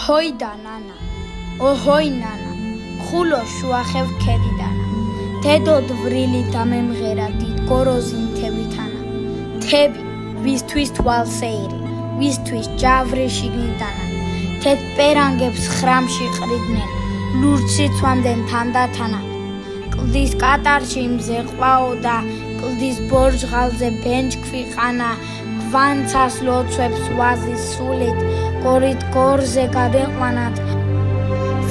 ჰოიდა ნანა, ოჰოი ნანა, ხულო შუახევ ქედიდანა, დედო დვრილი დამემღერა დიდ გოროზი მთებითანა, თები, ვისთვის თვალსეირი, ვისთვის ჯავრი შიგნიდანა, თეთ პერანგებს ხრამში ყრიდნენ, ლურჯში ცვამდნენ თანდათანა, კლდის კატარში მზეყვაო და კლდის ბორჯღალზე ბენჯქვი ყანა, გვანცას ლოცვებს ვაზის სულით, გორით გორზე გადეყვანათ,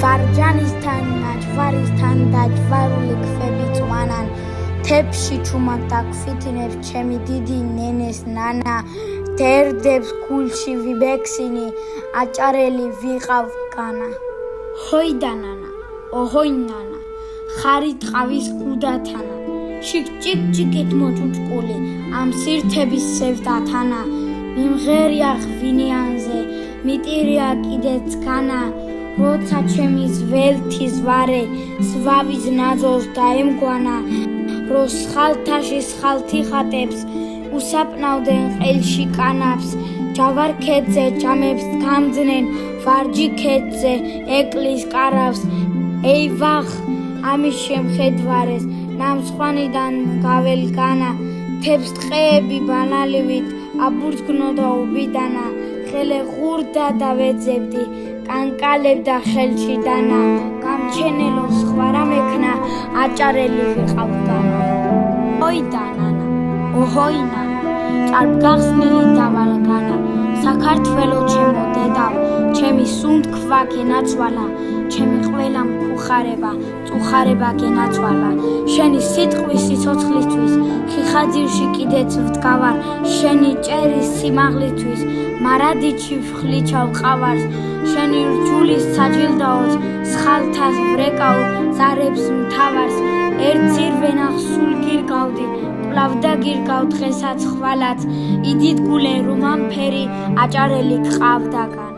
ვარჯანისთან ნაჯვარისთან დაჯვარული ქვები წვანან, თებში ჩუმად დაგვფითინებს ჩემი დიდი ნენეს ნანა, დერდებს გულში ვიბექსინი, აჭარელი ვიყავ განა. ჰოიდა ნანა, ოჰოი ნანა, ხარი ტყავის გუდათანა, შიგ ჭიკჭიკით მოჭუჭკული, ამ სირთების სევდათანა, მიმღერია ღვინიანზე, მიტირია კიდეც განა, როცა ჩემის ველთის ვარე, ზვავის ნაძოს დაემგვანა, რო სხალთაში სხალთი ხატებს, უსაპნავდნენ ყელში კანაფს, ჯავარ ქედზე ჯამებს გამძნენ, ვარჯი ქედზე ეკლის კარავს, ეი ვახ, ამის შემხედვარეს, ნამსხვანიდან გაველგანა, თებს ტყეები ბანალივით, აბურძგნოდა უბიდანა, ხელე ღურდა დავეძებდი, კანკალებდა ხელში დანა, გამჩენელო სხვა რამ ექნა, აჭარელი ვიყავ განა. ჰოიდა ნანა, ოჰოი ნანა, ჭარბგახსნილი დავალგანა, საქართველო ჩემო დედავ, ჩემი სუნთქვა გენაცვალა, ჩემი ყველა მქუხარება, წუხარება გენაცვალა, შენი სიტყვის სიცოცხლისთვის, ხიხაძირში კიდეც ვდგავარ, შენი ჭერის სიმაღლისთვის, მარადიჩი ვხლიჩავ ყავარს, შენი რჯულის საჯილდაოც, სხალთას ვრეკავ ზარებს მთავარს, ერთ ძირვენახ სულ გირგავდი, კვლავ დაგირგავ დღესაც ხვალაც, იდით გულე რომან ფერი, აჭარელი გყავდა განა.